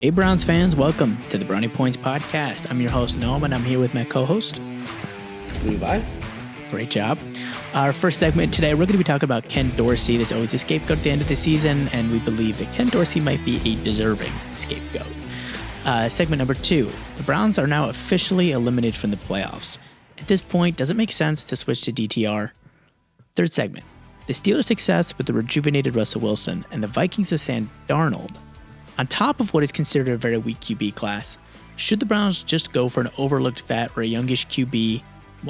Hey Browns fans, welcome to the Brownie Points podcast. I'm your host, Noam, and I'm here with my co-host, Levi. Great job. Our first segment today, we're going to be talking about Ken Dorsey. There's always a scapegoat at the end of the season, and we believe that Ken Dorsey might be a deserving scapegoat. Segment number 2, the Browns are now officially eliminated from the playoffs. At this point, does it make sense to switch to DTR? Third segment, the Steelers' success with the rejuvenated Russel Wilson and the Vikings with Sam Darnold. On top of what is considered a very weak QB class, should the Browns just go for an overlooked vet or a youngish QB,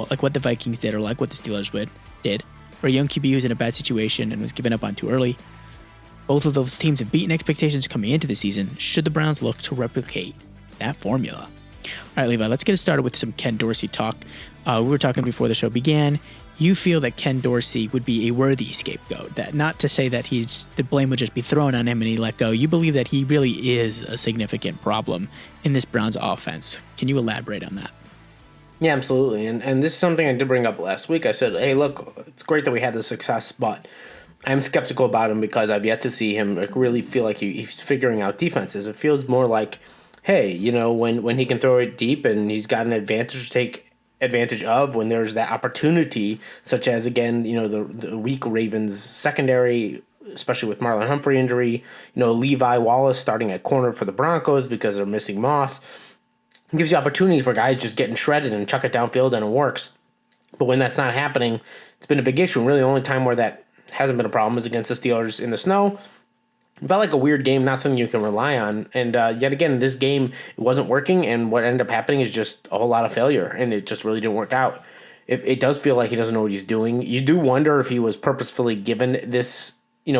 like what the Vikings did or like what the Steelers did, or a young QB who's in a bad situation and was given up on too early? Both of those teams have beaten expectations coming into the season. Should the Browns look to replicate that formula? All right, Levi, let's get started with some Ken Dorsey talk. We were talking before the show began. You feel that Ken Dorsey would be a worthy scapegoat, that not to say that the blame would just be thrown on him and he let go. You believe that he really is a significant problem in this Browns offense. Can you elaborate on that? Yeah, absolutely. And this is something I did bring up last week. I said, hey, look, it's great that we had the success, but I'm skeptical about him because I've yet to see him really feel like he's figuring out defenses. It feels more like, hey, when he can throw it deep and he's got an advantage to take advantage of when there's that opportunity, such as, again, the weak Ravens secondary, especially with Marlon Humphrey injury, Levi Wallace starting at corner for the Broncos because they're missing Moss. It gives you opportunities for guys just getting shredded and chuck it downfield and it works. But when that's not happening, it's been a big issue. Really, the only time where that hasn't been a problem is against the Steelers in the snow. It felt like a weird game, not something you can rely on. And yet again, this game, it wasn't working, and what ended up happening is just a whole lot of failure, and it just really didn't work out. It does feel like he doesn't know what he's doing. You do wonder if he was purposefully given this,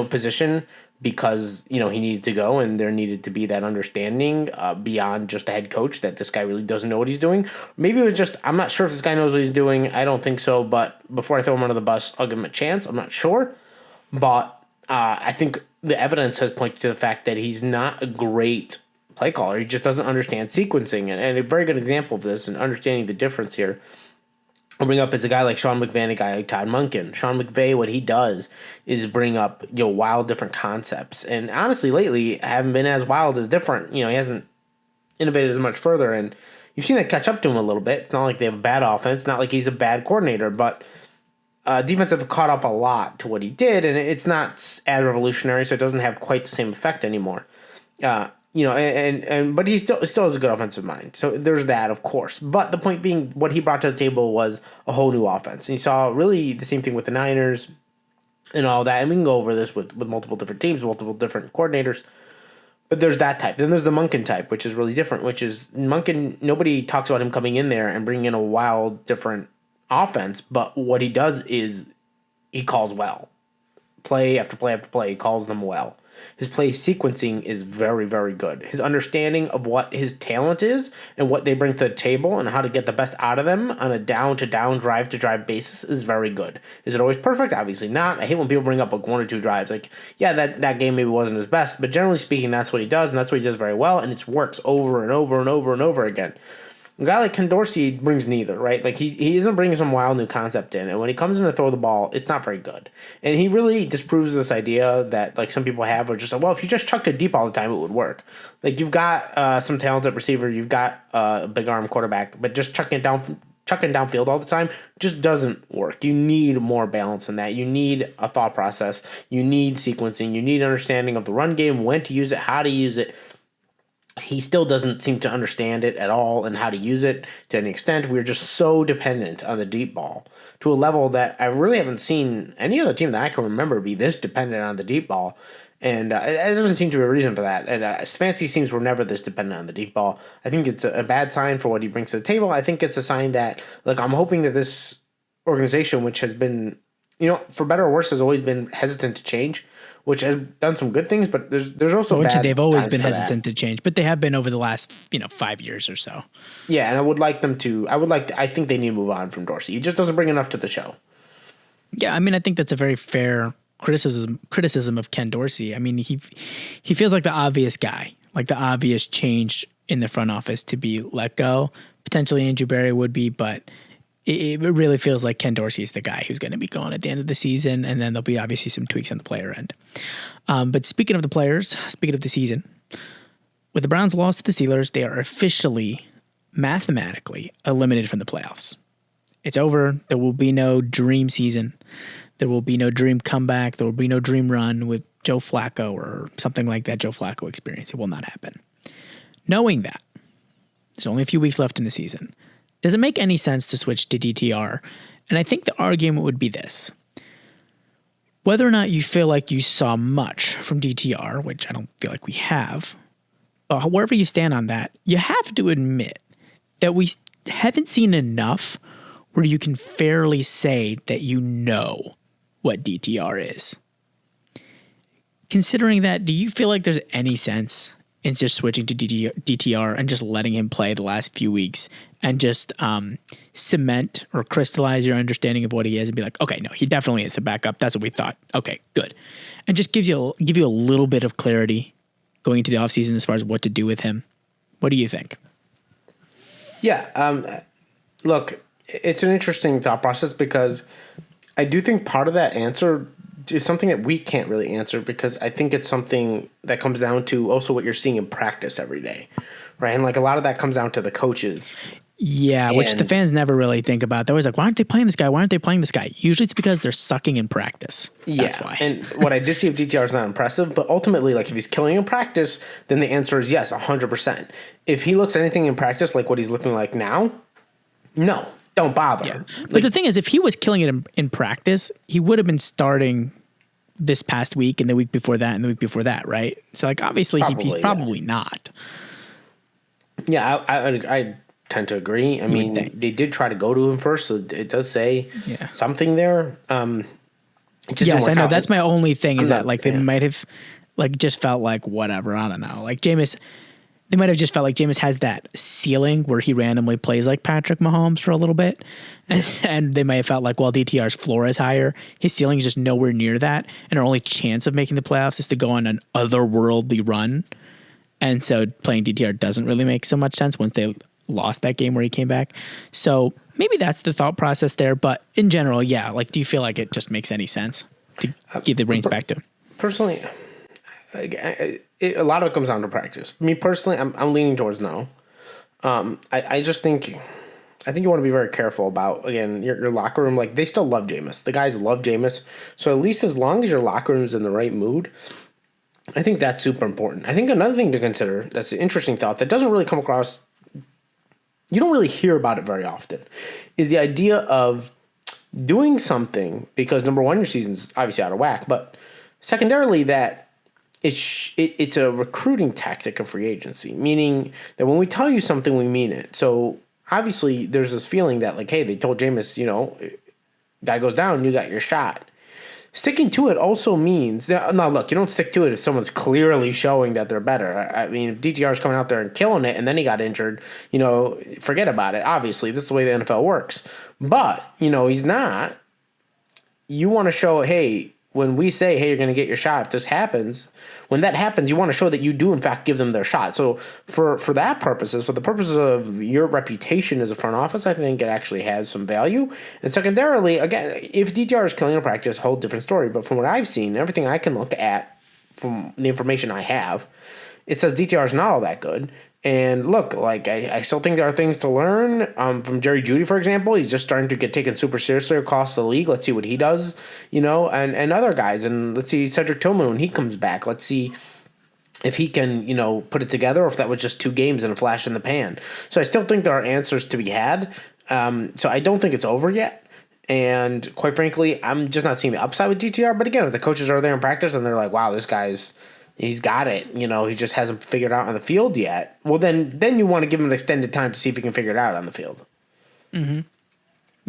position because, he needed to go, and there needed to be that understanding beyond just the head coach that this guy really doesn't know what he's doing. Maybe it was just, I'm not sure if this guy knows what he's doing. I don't think so, but before I throw him under the bus, I'll give him a chance. I'm not sure, but I think the evidence has pointed to the fact that he's not a great play caller. He just doesn't understand sequencing. And a very good example of this and understanding the difference here, I'll bring up is a guy like Sean McVay, a guy like Todd Monken. Sean McVay, what he does is bring up wild different concepts. And honestly, lately, haven't been as wild as different. He hasn't innovated as much further. And you've seen that catch up to him a little bit. It's not like they have a bad offense. Not like he's a bad coordinator, but defense have caught up a lot to what he did, and it's not as revolutionary, so it doesn't have quite the same effect anymore. But he still has a good offensive mind. So there's that, of course. But the point being, what he brought to the table was a whole new offense. And you saw really the same thing with the Niners and all that. And we can go over this with multiple different teams, multiple different coordinators. But there's that type. Then there's the Monken type, which is really different, which is Monken, nobody talks about him coming in there and bringing in a wild, different offense, but what he does is he calls well. Play after play after play, he calls them well. His play sequencing is very, very good. His understanding of what his talent is and what they bring to the table and how to get the best out of them on a down-to-down, drive-to-drive basis is very good. Is it always perfect? Obviously not. I hate when people bring up like one or two drives. Like, yeah, that game maybe wasn't his best, but generally speaking, that's what he does, and that's what he does very well, and it works over and over and over and over again. A guy like Ken Dorsey brings neither, right? Like he isn't bringing some wild new concept in, and when he comes in to throw the ball, it's not very good. And he really disproves this idea that like some people have, or just well, if you just chucked it deep all the time, it would work. Like you've got some talented receiver, you've got a big arm quarterback, but just chucking downfield all the time just doesn't work. You need more balance than that. You need a thought process. You need sequencing. You need understanding of the run game, when to use it, how to use it. He still doesn't seem to understand it at all and how to use it to any extent. We're just so dependent on the deep ball to a level that I really haven't seen any other team that I can remember be this dependent on the deep ball. And it doesn't seem to be a reason for that. And Stefanski teams were never this dependent on the deep ball. I think it's a bad sign for what he brings to the table. I think it's a sign that, I'm hoping that this organization, which has been, for better or worse, has always been hesitant to change, which has done some good things, but there's also bad they've always been times hesitant to change, but they have been over the last 5 years or so. Yeah, and I would like them to. I think they need to move on from Dorsey. He just doesn't bring enough to the show. Yeah, I mean, I think that's a very fair criticism of Ken Dorsey. I mean, he feels like the obvious guy, like the obvious change in the front office to be let go. Potentially Andrew Berry would be, but it really feels like Ken Dorsey is the guy who's going to be going at the end of the season, and then there'll be obviously some tweaks on the player end. But speaking of the players, speaking of the season, with the Browns' loss to the Steelers, they are officially, mathematically, eliminated from the playoffs. It's over. There will be no dream season. There will be no dream comeback. There will be no dream run with Joe Flacco or something like that Joe Flacco experience. It will not happen. Knowing that, there's only a few weeks left in the season. Does it make any sense to switch to DTR? And I think the argument would be this. Whether or not you feel like you saw much from DTR, which I don't feel like we have, but wherever you stand on that, you have to admit that we haven't seen enough where you can fairly say that you know what DTR is. Considering that, do you feel like there's any sense in just switching to DTR and just letting him play the last few weeks and just cement or crystallize your understanding of what he is and be like, okay, no, he definitely is a backup. That's what we thought. Okay, good. And just give you a little bit of clarity going into the offseason as far as what to do with him. What do you think? Yeah, look, it's an interesting thought process because I do think part of that answer is something that we can't really answer because I think it's something that comes down to also what you're seeing in practice every day, right? And like a lot of that comes down to the coaches. Yeah, which the fans never really think about. They're always like, why aren't they playing this guy? Why aren't they playing this guy? Usually it's because they're sucking in practice. That's why. And what I did see of DTR is not impressive, but ultimately, like if he's killing in practice, then the answer is yes, 100%. If he looks anything in practice like what he's looking like now, no, don't bother. Yeah. But the thing is, if he was killing it in practice, he would have been starting this past week and the week before that and the week before that, right? So like obviously he's probably not. Yeah, I tend to agree. I mean, they did try to go to him first, so it does say something there. Yes, I know. That's my only thing is that like they might have like just felt like whatever. I don't know. Like Jameis, they might have just felt like Jameis has that ceiling where he randomly plays like Patrick Mahomes for a little bit. And they might have felt like, well, DTR's floor is higher. His ceiling is just nowhere near that. And our only chance of making the playoffs is to go on an otherworldly run. And so playing DTR doesn't really make so much sense once they lost that game where he came back. So maybe that's the thought process there. But in general, yeah, like, do you feel like it just makes any sense to give the reins back to him? Personally, a lot of it comes down to practice. Me personally, I'm leaning towards no. I just think, I think you want to be very careful about, again, your locker room. Like, they still love Jameis. The guys love Jameis. So at least as long as your locker room is in the right mood, I think that's super important. I think another thing to consider, that's an interesting thought that doesn't really come across, you don't really hear about it very often, is the idea of doing something because, number one, your season's obviously out of whack, but secondarily that it's a recruiting tactic of free agency, meaning that when we tell you something, we mean it. So obviously there's this feeling that like, hey, they told Jameis, guy goes down, you got your shot. Sticking to it also means, now look, you don't stick to it if someone's clearly showing that they're better. I mean, if DTR's coming out there and killing it and then he got injured, forget about it. Obviously, this is the way the NFL works. But, he's not. You want to show, hey, when we say, hey, you're going to get your shot, if this happens, when that happens, you want to show that you do, in fact, give them their shot. So for that purposes, for the purposes of your reputation as a front office, I think it actually has some value. And secondarily, again, if DTR is killing a practice, whole different story. But from what I've seen, everything I can look at from the information I have, it says DTR is not all that good. And look, like I still think there are things to learn from Jerry Jeudy, for example. He's just starting to get taken super seriously across the league. Let's see what he does, and other guys. And let's see Cedric Tillman when he comes back. Let's see if he can, put it together or if that was just 2 games and a flash in the pan. So I still think there are answers to be had. So I don't think it's over yet. And quite frankly, I'm just not seeing the upside with DTR. But again, if the coaches are there in practice and they're like, wow, this guy's, he's got it. He just hasn't figured it out on the field yet. Well, then you want to give him an extended time to see if he can figure it out on the field. Mm-hmm.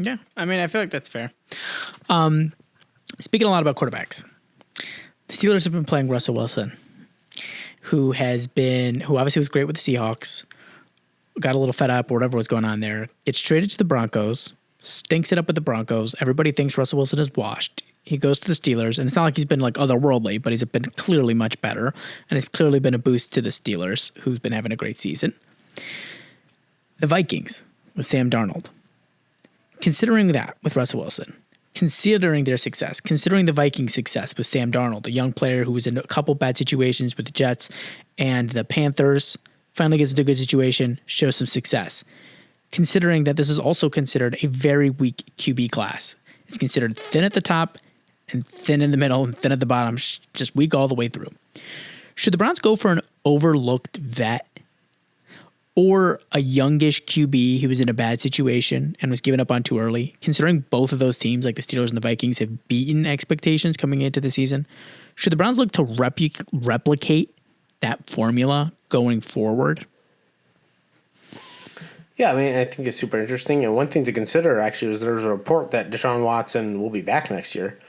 Yeah, I mean, I feel like that's fair. Speaking a lot about quarterbacks, the Steelers have been playing Russel Wilson, who obviously was great with the Seahawks, got a little fed up or whatever was going on there, gets traded to the Broncos, stinks it up with the Broncos. Everybody thinks Russell Wilson is washed. He goes to the Steelers, and it's not like he's been like otherworldly, but he's been clearly much better, and it's clearly been a boost to the Steelers, who's been having a great season. The Vikings with Sam Darnold. Considering that with Russell Wilson, considering their success, considering the Vikings' success with Sam Darnold, a young player who was in a couple bad situations with the Jets and the Panthers, finally gets into a good situation, shows some success. Considering that this is also considered a very weak QB class. It's considered thin at the top and thin in the middle and thin at the bottom, just weak all the way through. Should the Browns go for an overlooked vet or a youngish QB who was in a bad situation and was given up on too early? Considering both of those teams, like the Steelers and the Vikings, have beaten expectations coming into the season, should the Browns look to replicate that formula going forward? Yeah, I mean, I think it's super interesting. And one thing to consider, actually, is there's a report that Deshaun Watson will be back next year.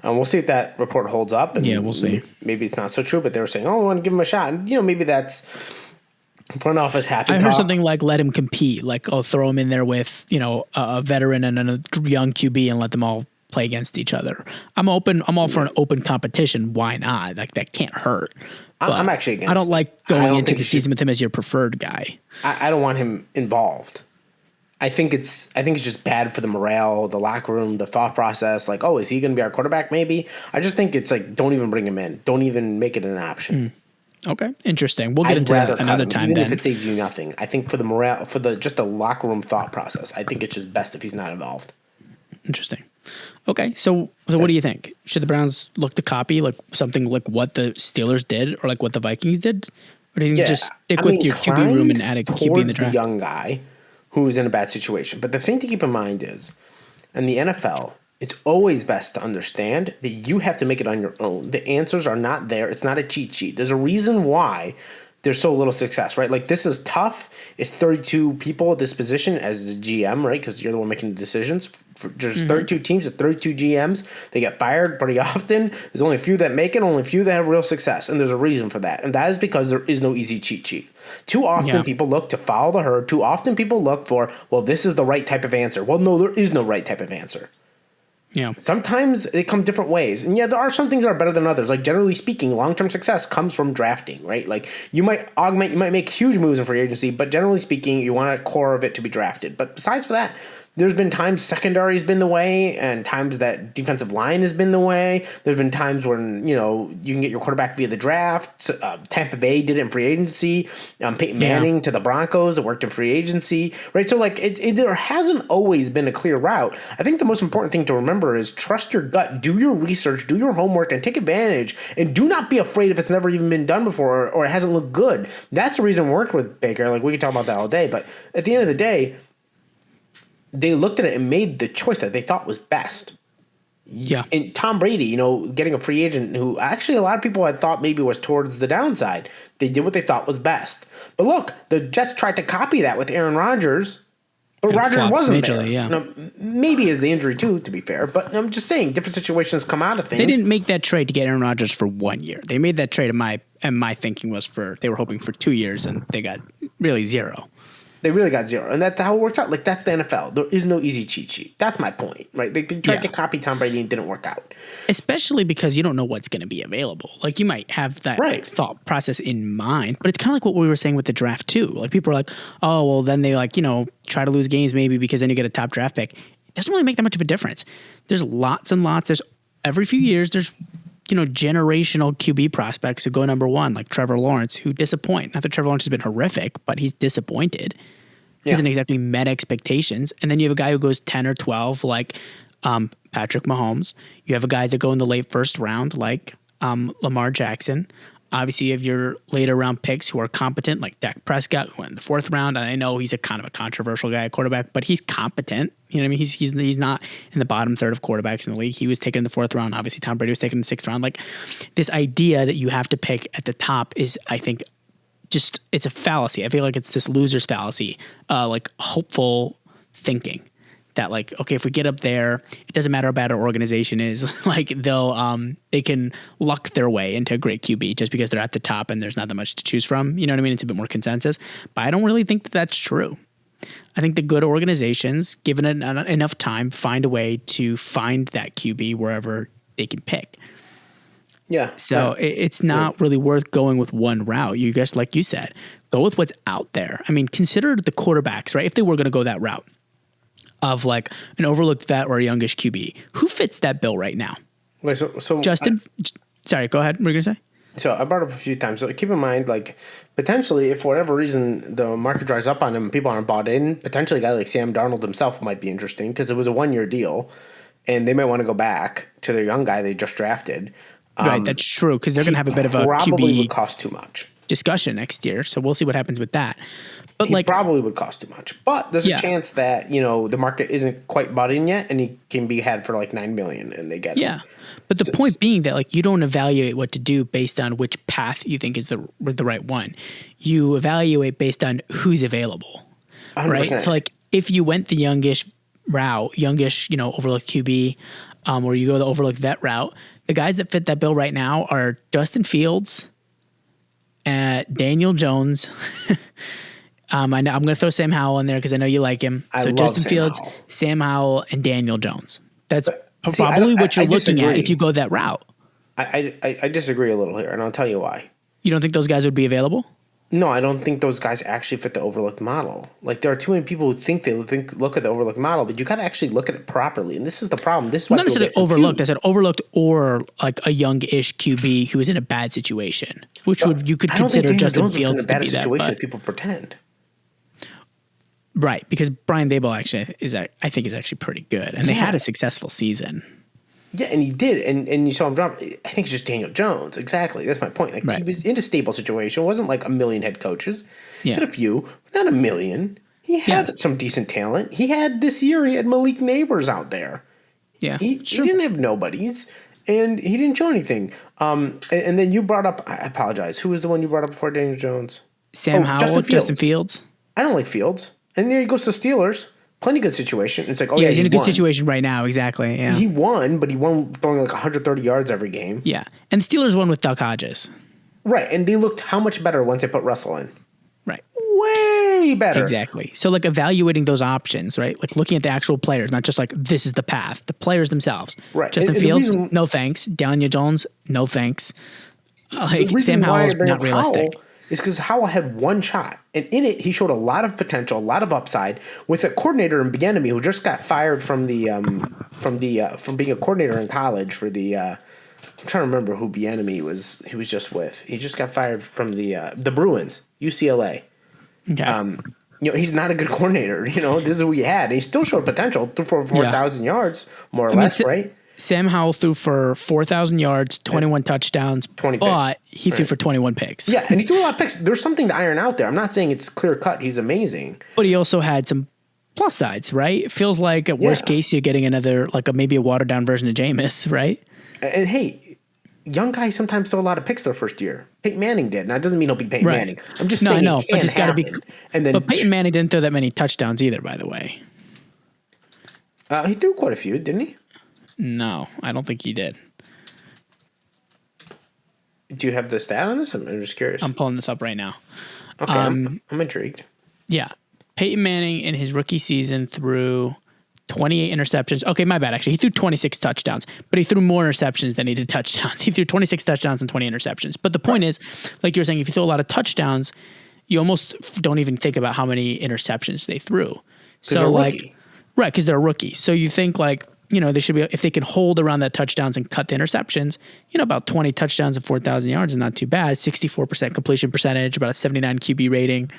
We'll see if that report holds up. And yeah, we'll see. Maybe it's not so true, but they were saying, I want to give him a shot. And, maybe that's front office happy I talk. heard something like let him compete. Like, I'll throw him in there with, a veteran and a young QB and let them all play against each other. I'm all for an open competition. Why not? Like, that can't hurt. I'm actually against I don't like going into the season should, with him as your preferred guy. I don't want him involved. I think it's just bad for the morale, the locker room, the thought process. Like, is he going to be our quarterback? Maybe. I just think it's like, don't even bring him in. Don't even make it an option. Okay, interesting. We'll get into that another time. Even then, if it saves you nothing, I think for the morale, just the locker room thought process, I think it's just best if he's not involved. Interesting. Okay, so what do you think? Should the Browns look to copy like something like what the Steelers did or like what the Vikings did? Or do you think just stick with your QB room and add a QB in the draft? The young guy who's in a bad situation. But the thing to keep in mind is, in the NFL, it's always best to understand that you have to make it on your own. The answers are not there. It's not a cheat sheet. There's a reason why there's so little success, right? Like, this is tough. It's 32 people at this position as a GM, right? Because you're the one making the decisions. There's 32 teams, there's 32 GMs. They get fired pretty often. There's only a few that make it, only a few that have real success. And there's a reason for that. And that is because there is no easy cheat sheet. Too often people look to follow the herd. Too often people look for, well, this is the right type of answer. Well, no, there is no right type of answer. Yeah. Sometimes they come different ways. And yeah, there are some things that are better than others. Like, generally speaking, long-term success comes from drafting, right? Like, you might make huge moves in free agency, but generally speaking, you want a core of it to be drafted. But besides for that, there's been times secondary has been the way and times that defensive line has been the way. There's been times when, you can get your quarterback via the draft. Tampa Bay did it in free agency. Peyton Manning to the Broncos, it worked in free agency, right? So, like, there hasn't always been a clear route. I think the most important thing to remember is trust your gut, do your research, do your homework, and take advantage. And do not be afraid if it's never even been done before or it hasn't looked good. That's the reason we worked with Baker. Like, we can talk about that all day. But at the end of the day, they looked at it and made the choice that they thought was best. Yeah. And Tom Brady, getting a free agent who actually a lot of people had thought maybe was towards the downside. They did what they thought was best. But look, the Jets tried to copy that with Aaron Rodgers, but Rodgers wasn't there. Yeah. Now, maybe is the injury too, to be fair. But I'm just saying, different situations come out of things. They didn't make that trade to get Aaron Rodgers for 1 year. They made that trade, and my thinking was they were hoping for 2 years, and they got really zero. They really got zero. And that's how it works out. Like, that's the NFL. There is no easy cheat sheet. That's my point, right? They tried to copy Tom Brady and it didn't work out. Especially because you don't know what's going to be available. Like, you might have that thought process in mind, but it's kind of like what we were saying with the draft too. Like, people are like, oh, well, then they try to lose games maybe because then you get a top draft pick. It doesn't really make that much of a difference. There's lots and lots. There's every few years, there's generational QB prospects who go number one, like Trevor Lawrence, who disappoint. Not that Trevor Lawrence has been horrific, but he's disappointed. He hasn't exactly met expectations. And then you have a guy who goes 10 or 12, like Patrick Mahomes. You have guys that go in the late first round, like Lamar Jackson. Obviously, you have your later round picks who are competent, like Dak Prescott, who went in the fourth round. And I know he's a kind of a controversial guy at quarterback, but he's competent. You know what I mean? He's not in the bottom third of quarterbacks in the league. He was taken in the fourth round. Obviously, Tom Brady was taken in the sixth round. Like, this idea that you have to pick at the top is, I think, it's a fallacy. I feel like it's this loser's fallacy, like hopeful thinking that, like, okay, if we get up there, it doesn't matter how bad our organization is. Like, they can luck their way into a great QB just because they're at the top and there's not that much to choose from. You know what I mean? It's a bit more consensus, but I don't really think that that's true. I think the good organizations, given it enough time, find a way to find that QB wherever they can pick. Yeah. So it's not really worth going with one route. You guys, like you said, go with what's out there. I mean, consider the quarterbacks, right? If they were going to go that route, of like an overlooked vet or a youngish QB. Who fits that bill right now? Wait, so Justin? Sorry, go ahead. What were you going to say? So I brought up a few times. So keep in mind, like, potentially, if for whatever reason the market dries up on him and people aren't bought in, potentially a guy like Sam Darnold himself might be interesting because it was a 1-year deal, and they might want to go back to their young guy they just drafted. Right, that's true because they're going to have a bit of a probably QB would cost too much discussion next year, so we'll see what happens with that. But he probably would cost too much. But there's a chance that the market isn't quite bought in yet, and he can be had for like $9 million, and they get him. But the point being that like you don't evaluate what to do based on which path you think is the right one. You evaluate based on who's available, 100%. right? So like if you went the youngish route, overlooked QB, or you go the overlooked vet route, the guys that fit that bill right now are Justin Fields, Daniel Jones. I know I'm going to throw Sam Howell in there because I know you like him. I so love Justin Sam Fields, Howell. Sam Howell, and Daniel Jones. That's probably what you're looking at if you go that route. I disagree a little here, and I'll tell you why. You don't think those guys would be available? No, I don't think those guys actually fit the overlooked model. Like, there are too many people who think look at the overlooked model, but you got to actually look at it properly. And this is the problem. This is why not necessarily overlooked. I said overlooked or like a young-ish QB who is in a bad situation, which you could consider Justin Fields to be that. But people pretend. Right, because Brian Daboll actually I think is actually pretty good, and they had a successful season. Yeah, and he did, and you saw him drop. I think it's just Daniel Jones. Exactly, that's my point. Like he was in a stable situation. It wasn't like a million head coaches. He had a few, but not a million. He had some decent talent. He had this year. He had Malik Neighbors out there. Yeah, he didn't have nobodies, and he didn't show anything. And then you brought up. I apologize. Who was the one you brought up before Daniel Jones? Sam Howell, Justin Fields. I don't like Fields. And there he goes to Steelers. Plenty good situation. It's like, he's in a good situation right now. Exactly. Yeah. He won, but he won throwing like 130 yards every game. Yeah. And the Steelers won with Duck Hodges. Right. And they looked how much better once they put Russell in. Right. Way better. Exactly. So like evaluating those options, right? Like looking at the actual players, not just like this is the path. The players themselves. Right. Justin Fields, no thanks. Daniel Jones, no thanks. Sam Howell's not realistic. Is because Howell had one shot, and in it he showed a lot of potential, a lot of upside with a coordinator in Bieniemy who just got fired from being a coordinator in college for the. I'm trying to remember who Bieniemy was. He was just with. He just got fired from the Bruins, UCLA. Okay. He's not a good coordinator. This is who he had. And he still showed potential, threw for 4,000 yards, more or less, right? Sam Howell threw for 4,000 yards, 21 touchdowns, 20 but picks. he threw for 21 picks. Yeah, and he threw a lot of picks. There's something to iron out there. I'm not saying it's clear cut. He's amazing. But he also had some plus sides, right? It feels like at worst case you're getting another, maybe a watered down version of Jameis, right? And hey, young guys sometimes throw a lot of picks their first year. Peyton Manning did. Now, it doesn't mean he'll be Peyton Manning. I'm just saying I know, but just got to be. And then, but Peyton Manning didn't throw that many touchdowns either, by the way. He threw quite a few, didn't he? No, I don't think he did. Do you have the stat on this? I'm just curious. I'm pulling this up right now. Okay, I'm intrigued. Yeah. Peyton Manning in his rookie season threw 28 interceptions. Okay, my bad, actually. He threw 26 touchdowns, but he threw more interceptions than he did touchdowns. He threw 26 touchdowns and 20 interceptions. But the point is, like you were saying, if you throw a lot of touchdowns, you almost don't even think about how many interceptions they threw. So, right, because they're a rookie. So you think they should be, if they can hold around that touchdowns and cut the interceptions, about 20 touchdowns and 4,000 yards is not too bad. 64% completion percentage, about a 79 QB rating.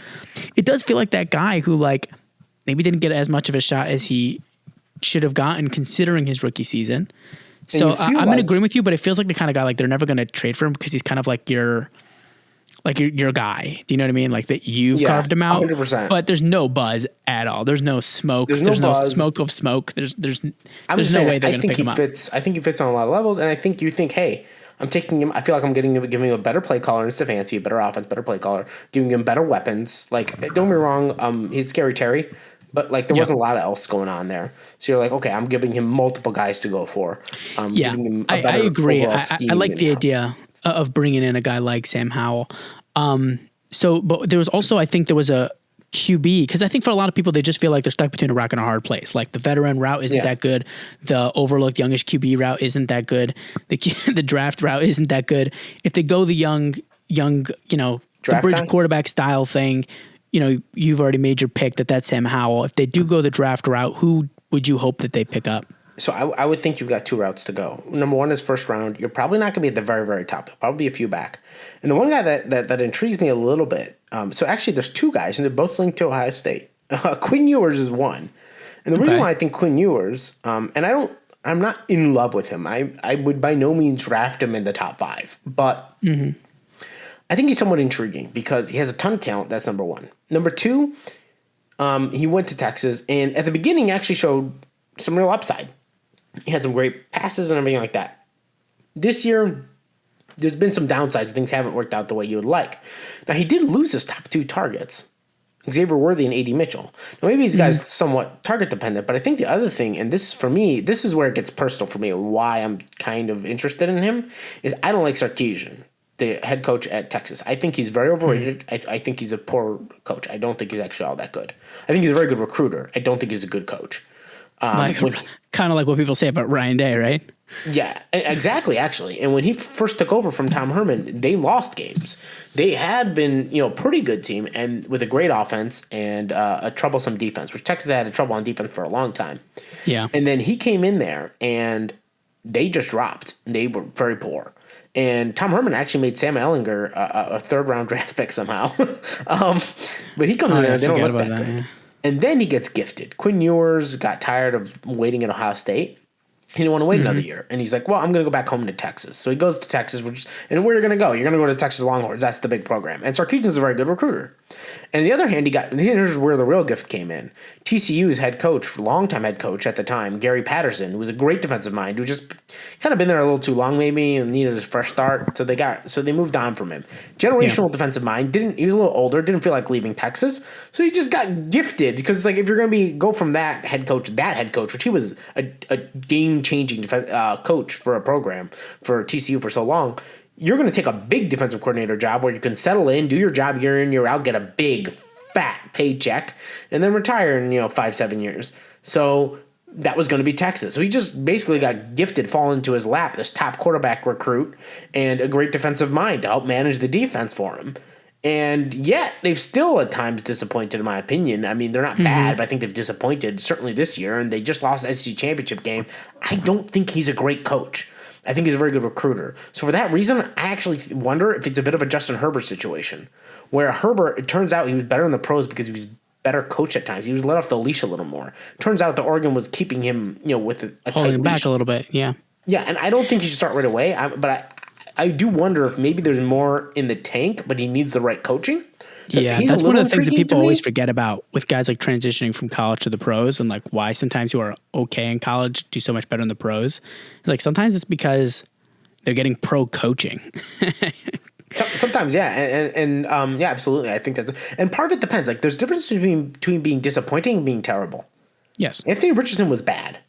It does feel like that guy who maybe didn't get as much of a shot as he should have gotten considering his rookie season. So I'm in agreement with you, but it feels like the kind of guy they're never going to trade for him because he's kind of like your guy. Do you know what I mean? Like that you've carved him out. 100%. But there's no buzz at all. There's no smoke. There's no smoke of smoke. There's no way they're going to pick him up. I think he fits on a lot of levels, and I think you think, hey, I'm taking him. I feel like I'm giving him a better play caller in Stefanski, a better offense, better play caller, giving him better weapons. Like, don't get me wrong, he had Scary Terry, but there wasn't a lot else going on there. So you're like, okay, I'm giving him multiple guys to go for. Giving him a better I agree. I like the now. idea of bringing in a guy like Sam Howell. But there was also, I think there was a QB, because I think for a lot of people, they just feel like they're stuck between a rock and a hard place. Like the veteran route isn't that good. The overlooked youngish QB route isn't that good. The draft route isn't that good. If they go the young, the bridge quarterback style thing, you've already made your pick that's Sam Howell. If they do go the draft route, who would you hope that they pick up? So I would think you've got two routes to go. Number one is first round. You're probably not going to be at the very, very top. You'll probably be a few back. And the one guy that intrigues me a little bit, so actually there's two guys, and they're both linked to Ohio State. Quinn Ewers is one. And the reason why I think Quinn Ewers, and I'm not in love with him. I would by no means draft him in the top 5. But I think he's somewhat intriguing because he has a ton of talent. That's number one. Number two, he went to Texas, and at the beginning actually showed some real upside. He had some great passes and everything like that. This year, there's been some downsides. Things haven't worked out the way you would like. Now, he did lose his top 2 targets, Xavier Worthy and A.D. Mitchell. Now, maybe these guys somewhat target dependent, but I think the other thing, and this for me, this is where it gets personal for me, why I'm kind of interested in him, is I don't like Sarkisian, the head coach at Texas. I think he's very overrated. I think he's a poor coach. I don't think he's actually all that good. I think he's a very good recruiter. I don't think he's a good coach. Kind of like what people say about Ryan Day, right? Yeah, exactly, actually. And when he first took over from Tom Herman, they lost games. They had been, a pretty good team and with a great offense and a troublesome defense, which Texas had trouble on defense for a long time. Yeah. And then he came in there and they just dropped. They were very poor. And Tom Herman actually made Sam Ehlinger a third-round draft pick somehow. But he comes in there and they don't look that good. Yeah. And then he gets gifted. Quinn Ewers got tired of waiting at Ohio State. He didn't want to wait another year. And he's like, well, I'm going to go back home to Texas. So he goes to Texas. And where are you going to go? You're going to go to Texas Longhorns. That's the big program. And Sarkisian's a very good recruiter. And on the other hand, here's where the real gift came in. TCU's head coach, longtime head coach at the time, Gary Patterson, who was a great defensive mind, who just kind of been there a little too long maybe and needed a fresh start. So they moved on from him. Generational defensive mind. He was a little older, didn't feel like leaving Texas. So he just got gifted because it's like if you're going to go from that head coach, which he was a game-changing coach for a program for TCU for so long, you're going to take a big defensive coordinator job where you can settle in, do your job year in, year out, get a big, fat paycheck, and then retire in 5-7 years. So that was going to be Texas. So he just basically got gifted, fall into his lap, this top quarterback recruit and a great defensive mind to help manage the defense for him. And yet, they've still at times disappointed, in my opinion. I mean, they're not bad, but I think they've disappointed, certainly this year, and they just lost the SEC championship game. I don't think he's a great coach. I think he's a very good recruiter. So for that reason, I actually wonder if it's a bit of a Justin Herbert situation, where Herbert, it turns out he was better in the pros because he was better coach at times. He was let off the leash a little more. Turns out the Oregon was keeping him, with a tight holding him leash. back a little bit, yeah. Yeah, and I don't think he should start right away, but I do wonder if maybe there's more in the tank, but he needs the right coaching. Yeah, that's one of the things that people always forget about with guys like transitioning from college to the pros and like why sometimes who are okay in college do so much better in the pros. Like sometimes it's because they're getting pro coaching. Sometimes, yeah. And yeah, absolutely. I think that's, and part of it depends. Like there's a difference between being disappointing and being terrible. Yes. Anthony Richardson was bad.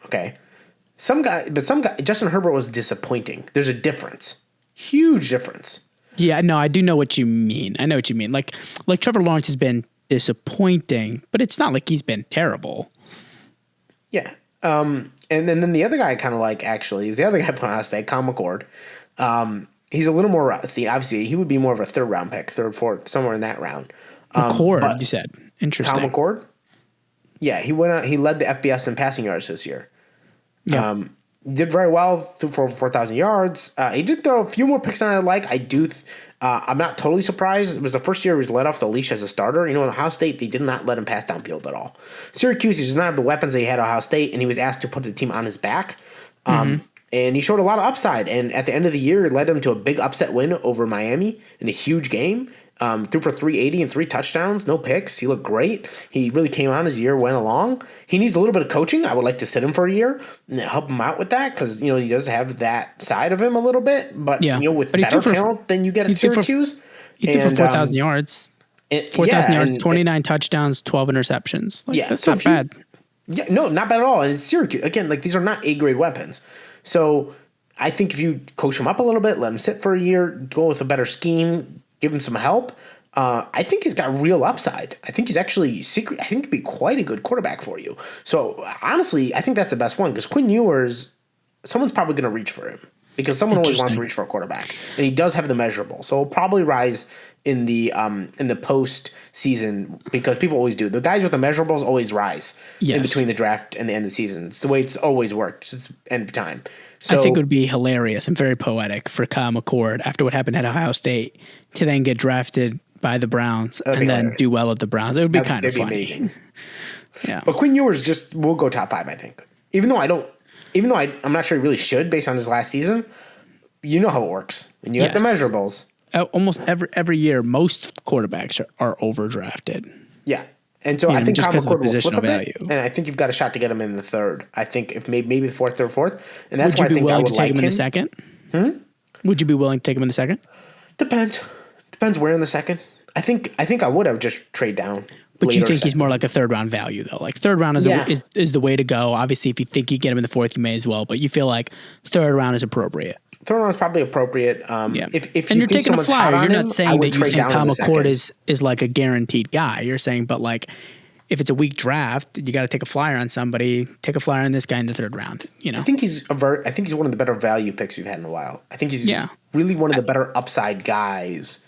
Okay. Some guy, Justin Herbert was disappointing. There's a difference. Huge difference. Yeah, no, I do know what you mean. I know what you mean. Like Trevor Lawrence has been disappointing, but it's not like he's been terrible. Yeah. And then the other guy I kind of like actually is the other guy from Ohio State, Kyle McCord. He's a little more rusty. Obviously, he would be more of a third round pick, third, fourth, somewhere in that round. McCord, you said. Interesting. Kyle McCord? Yeah, he went out, he led the FBS in passing yards this year. Yeah. Did very well, threw for 4,000 yards. He did throw a few more picks than I like. I'm not totally surprised. It was the first year he was let off the leash as a starter. In Ohio State, they did not let him pass downfield at all. Syracuse, he does not have the weapons that he had at Ohio State, and he was asked to put the team on his back. And he showed a lot of upside. And at the end of the year, it led him to a big upset win over Miami in a huge game. Threw for 380 and 3 touchdowns, no picks. He looked great. He really came on as the year went along. He needs a little bit of coaching. I would like to sit him for a year and help him out with that because, he does have that side of him a little bit. But, with better talent than you get at Syracuse. He threw for 4,000 yards. 4,000 yards, 29 touchdowns, 12 interceptions. That's not bad. Yeah, no, not bad at all. And it's Syracuse. Again, these are not A-grade weapons. So I think if you coach him up a little bit, let him sit for a year, go with a better scheme, give him some help. I think he's got real upside. I think he's actually secret. I think he'd be quite a good quarterback for you. So honestly, I think that's the best one because Quinn Ewers, someone's probably going to reach for him because someone always wants to reach for a quarterback, and he does have the measurable. So he'll probably rise in the post season because people always do. The guys with the measurables always rise in between the draft and the end of the season. It's the way it's always worked since end of time. So I think it would be hilarious and very poetic for Kyle McCord after what happened at Ohio State to then get drafted by the Browns and then do well at the Browns. It would be kind of funny. Amazing. Yeah. But Quinn Ewers will go top 5, I think. Even though I'm not sure he really should based on his last season. You know how it works. When you get the measurables. Almost every year, most quarterbacks are overdrafted. Yeah. And so I think just Kyle because of the McCord will slip a positional bit, value. and I think you've got a shot to get him in the third. I think if maybe the fourth or fourth, and that's Would you why I be think I willing would to take like him in the second? Would you be willing to take him in the second? Depends where in the second. I think I would have just trade down. But you think he's more like a third round value though? Like third round is the way to go. Obviously, if you think you get him in the fourth, you may as well. But you feel like third round is appropriate. Third round is probably appropriate. If and you're taking a flyer, you're not saying that you think Kyle McCord is like a guaranteed guy. You're saying, but like if it's a weak draft, you got to take a flyer on somebody. Take a flyer on this guy in the third round. You know, I think he's one of the better value picks we've had in a while. I think he's really one of the better upside guys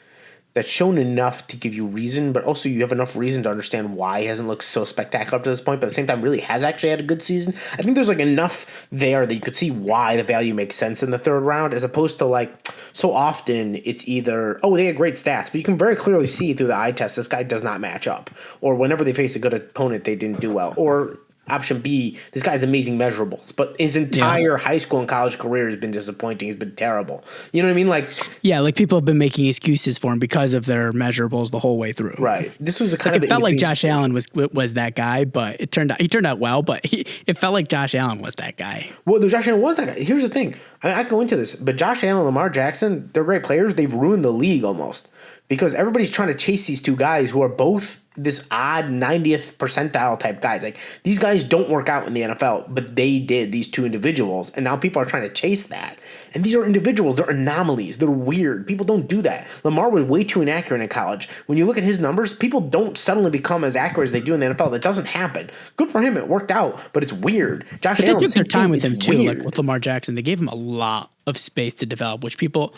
that's shown enough to give you reason, but also you have enough reason to understand why he hasn't looked so spectacular up to this point, but at the same time really has actually had a good season. I think there's like enough there that you could see why the value makes sense in the third round, as opposed to like so often it's either, they had great stats, but you can very clearly see through the eye test this guy does not match up. Or whenever they face a good opponent, they didn't do well. Or option B, this guy's amazing measurables, but his entire high school and college career has been disappointing. He's been terrible. You know what I mean? Like people have been making excuses for him because of their measurables the whole way through. Right. This was it felt like Josh Allen was that guy, but he turned out well. But it felt like Josh Allen was that guy. Well, no, Josh Allen was that guy. Here's the thing. I go into this, but Josh Allen, Lamar Jackson, they're great players. They've ruined the league almost because everybody's trying to chase these two guys who are both this odd 90th percentile type guys. Like these guys don't work out in the NFL, but they did, these two individuals. And now people are trying to chase that. And these are individuals. They're anomalies. They're weird. People don't do that. Lamar was way too inaccurate in college. When you look at his numbers, people don't suddenly become as accurate as they do in the NFL. That doesn't happen. Good for him. It worked out, but it's weird. Josh Allen, they took their time with him too. Weird. Like with Lamar Jackson, they gave him a lot of space to develop, which people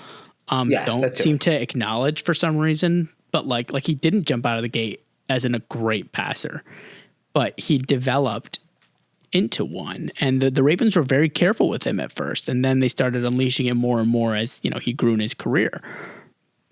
don't seem to acknowledge for some reason. But like he didn't jump out of the gate as a great passer, but he developed into one. And the Ravens were very careful with him at first, and then they started unleashing it more and more as he grew in his career.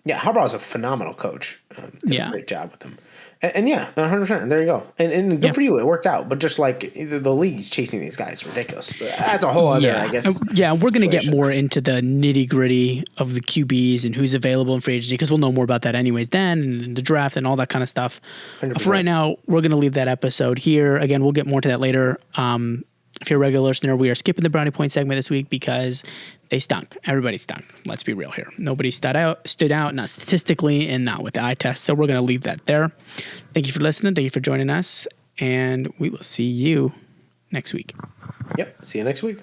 Yeah, Harbaugh's a phenomenal coach. Did a great job with him. And 100%. There you go. And good for you. It worked out. But just like the league's chasing these guys, ridiculous. But that's a whole other, I guess. We're going to get more into the nitty gritty of the QBs and who's available in free agency because we'll know more about that anyways then, and the draft and all that kind of stuff. 100%. For right now, we're going to leave that episode here. Again, we'll get more to that later. If you're a regular listener, we are skipping the brownie point segment this week because they stunk. Everybody stunk. Let's be real here. Nobody stood out, not statistically and not with the eye test. So we're going to leave that there. Thank you for listening. Thank you for joining us. And we will see you next week. Yep. See you next week.